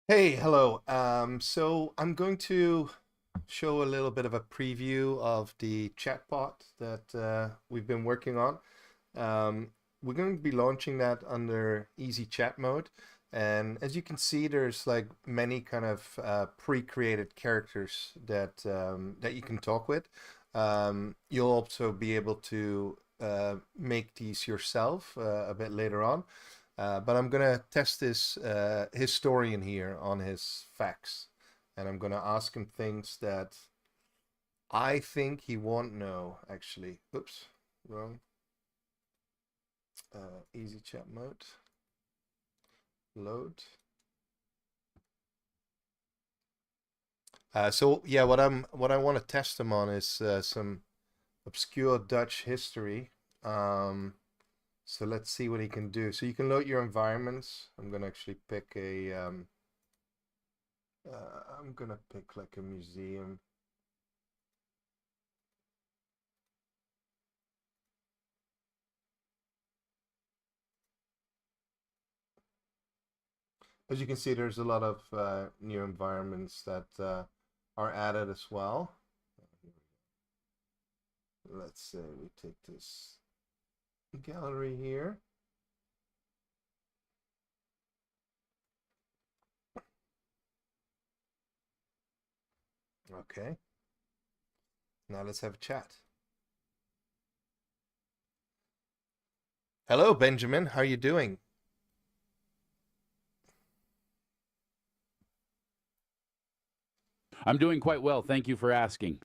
Hey, hello. So I'm going to show a little bit of a preview of the chatbot that we've been working on. Um, we're going to be launching that under easy chat mode. And as you can see, there's like many kind of pre-created characters that you can talk with. You'll also be able to make these yourself a bit later on. But I'm gonna test this historian here on his facts, and I'm gonna ask him things that I think he won't know. Actually, oops, wrong. Easy chat mode. Load. So yeah, what I want to test him on is some obscure Dutch history. Um, so let's see what he can do. So you can load your environments. I'm gonna pick like a museum. As you can see, there's a lot of new environments that are added as well. Let's say we take this gallery here. Okay, now let's have a chat. Hello, Benjamin. How are you doing? I'm doing quite well. Thank you for asking.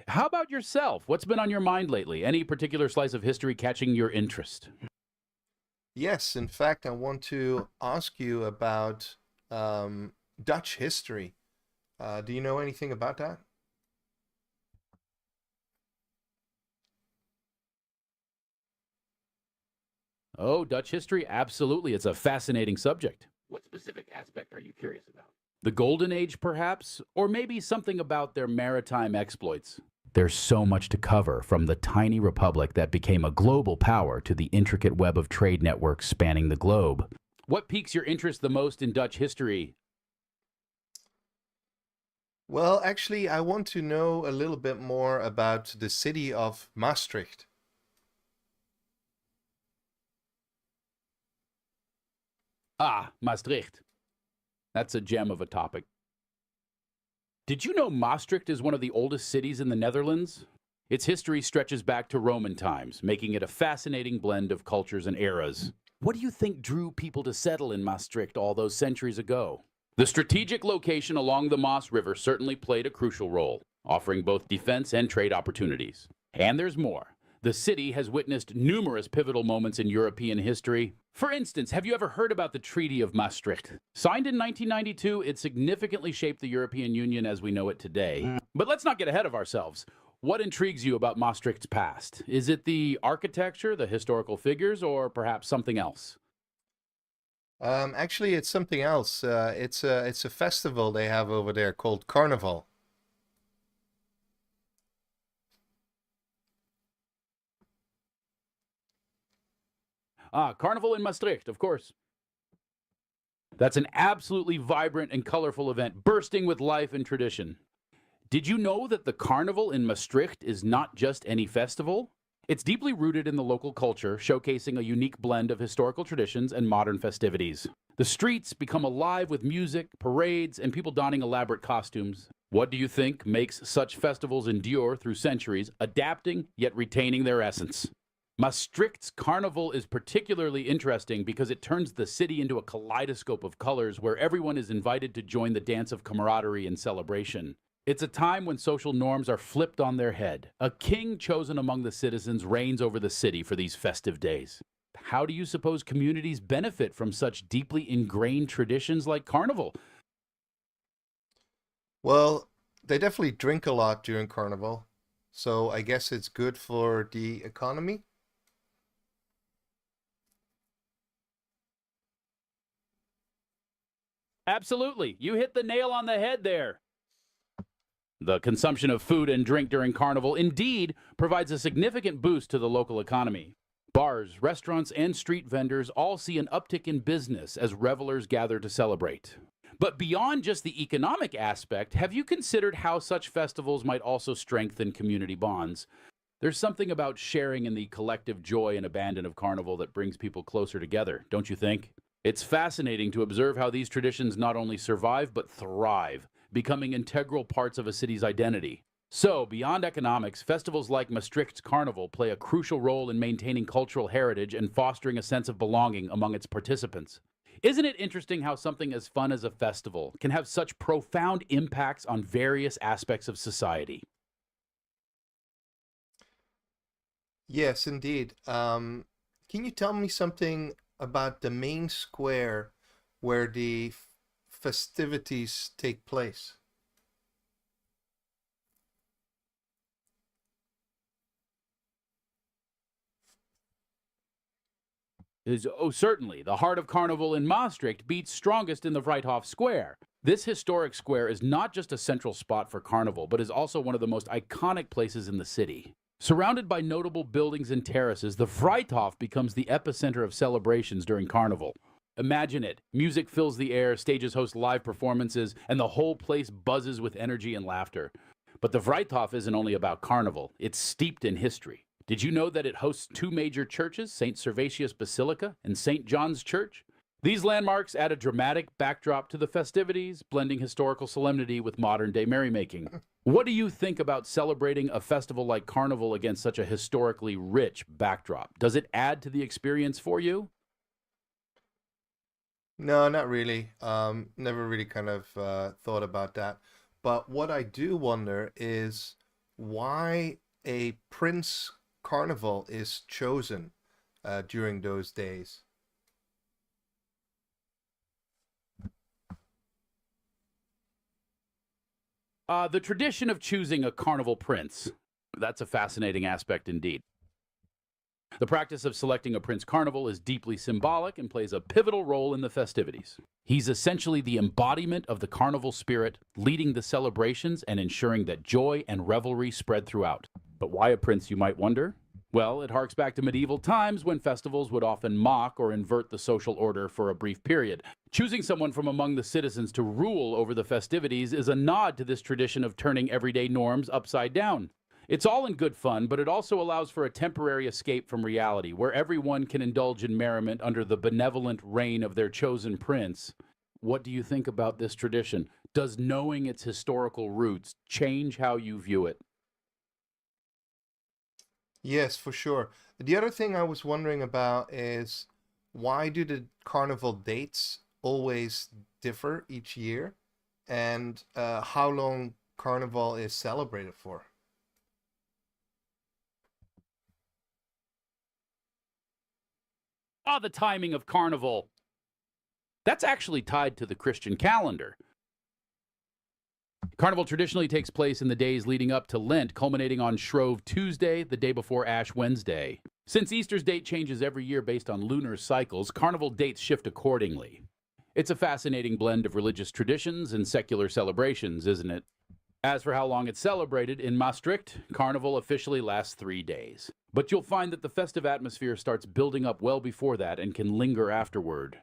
How about yourself? What's been on your mind lately? Any particular slice of history catching your interest? Yes, in fact, I want to ask you about Dutch history. Do you know anything about that? Oh, Dutch history? Absolutely. It's a fascinating subject. What specific aspect are you curious about? The Golden Age, perhaps? Or maybe something about their maritime exploits? There's so much to cover, from the tiny republic that became a global power to the intricate web of trade networks spanning the globe. What piques your interest the most in Dutch history? Well, actually, I want to know a little bit more about the city of Maastricht. Ah, Maastricht. That's a gem of a topic. Did you know Maastricht is one of the oldest cities in the Netherlands? Its history stretches back to Roman times, making it a fascinating blend of cultures and eras. What do you think drew people to settle in Maastricht all those centuries ago? The strategic location along the Maas River certainly played a crucial role, offering both defense and trade opportunities. And there's more. The city has witnessed numerous pivotal moments in European history. For instance, have you ever heard about the Treaty of Maastricht? Signed in 1992, it significantly shaped the European Union as we know it today. But let's not get ahead of ourselves. What intrigues you about Maastricht's past? Is it the architecture, the historical figures, or perhaps something else? Actually, it's something else. It's a festival they have over there called Carnival. Ah, Carnival in Maastricht, of course. That's an absolutely vibrant and colorful event, bursting with life and tradition. Did you know that the Carnival in Maastricht is not just any festival? It's deeply rooted in the local culture, showcasing a unique blend of historical traditions and modern festivities. The streets become alive with music, parades, and people donning elaborate costumes. What do you think makes such festivals endure through centuries, adapting yet retaining their essence? Maastricht's carnival is particularly interesting because it turns the city into a kaleidoscope of colors where everyone is invited to join the dance of camaraderie and celebration. It's a time when social norms are flipped on their head. A king chosen among the citizens reigns over the city for these festive days. How do you suppose communities benefit from such deeply ingrained traditions like carnival? Well, they definitely drink a lot during Carnival, so I guess it's good for the economy. Absolutely. You hit the nail on the head there. The consumption of food and drink during Carnival indeed provides a significant boost to the local economy. Bars, restaurants, and street vendors all see an uptick in business as revelers gather to celebrate. But beyond just the economic aspect, have you considered how such festivals might also strengthen community bonds? There's something about sharing in the collective joy and abandon of Carnival that brings people closer together, don't you think? It's fascinating to observe how these traditions not only survive but thrive, becoming integral parts of a city's identity. So, beyond economics, festivals like Maastricht's Carnival play a crucial role in maintaining cultural heritage and fostering a sense of belonging among its participants. Isn't it interesting how something as fun as a festival can have such profound impacts on various aspects of society? Yes, indeed. Can you tell me something about the main square where the festivities take place? Certainly, the heart of Carnival in Maastricht beats strongest in the Vrijthof Square. This historic square is not just a central spot for Carnival, but is also one of the most iconic places in the city. Surrounded by notable buildings and terraces, the Vrijthof becomes the epicenter of celebrations during Carnival. Imagine it. Music fills the air, stages host live performances, and the whole place buzzes with energy and laughter. But the Vrijthof isn't only about Carnival, it's steeped in history. Did you know that it hosts two major churches, St. Servatius Basilica and St. John's Church? These landmarks add a dramatic backdrop to the festivities, blending historical solemnity with modern-day merrymaking. What do you think about celebrating a festival like Carnival against such a historically rich backdrop? Does it add to the experience for you? No, not really. Never really kind of thought about that. But what I do wonder is why a Prince Carnival is chosen during those days. The tradition of choosing a carnival prince. That's a fascinating aspect indeed. The practice of selecting a prince carnival is deeply symbolic and plays a pivotal role in the festivities. He's essentially the embodiment of the carnival spirit, leading the celebrations and ensuring that joy and revelry spread throughout. But why a prince, you might wonder? Well, it harks back to medieval times when festivals would often mock or invert the social order for a brief period. Choosing someone from among the citizens to rule over the festivities is a nod to this tradition of turning everyday norms upside down. It's all in good fun, but it also allows for a temporary escape from reality, where everyone can indulge in merriment under the benevolent reign of their chosen prince. What do you think about this tradition? Does knowing its historical roots change how you view it? Yes, for sure. The other thing I was wondering about is why do the carnival dates always differ each year, and how long carnival is celebrated for? Ah, the timing of carnival. That's actually tied to the Christian calendar. Carnival traditionally takes place in the days leading up to Lent, culminating on Shrove Tuesday, the day before Ash Wednesday. Since Easter's date changes every year based on lunar cycles, carnival dates shift accordingly. It's a fascinating blend of religious traditions and secular celebrations, isn't it? As for how long it's celebrated, in Maastricht, Carnival officially lasts 3 days. But you'll find that the festive atmosphere starts building up well before that and can linger afterward.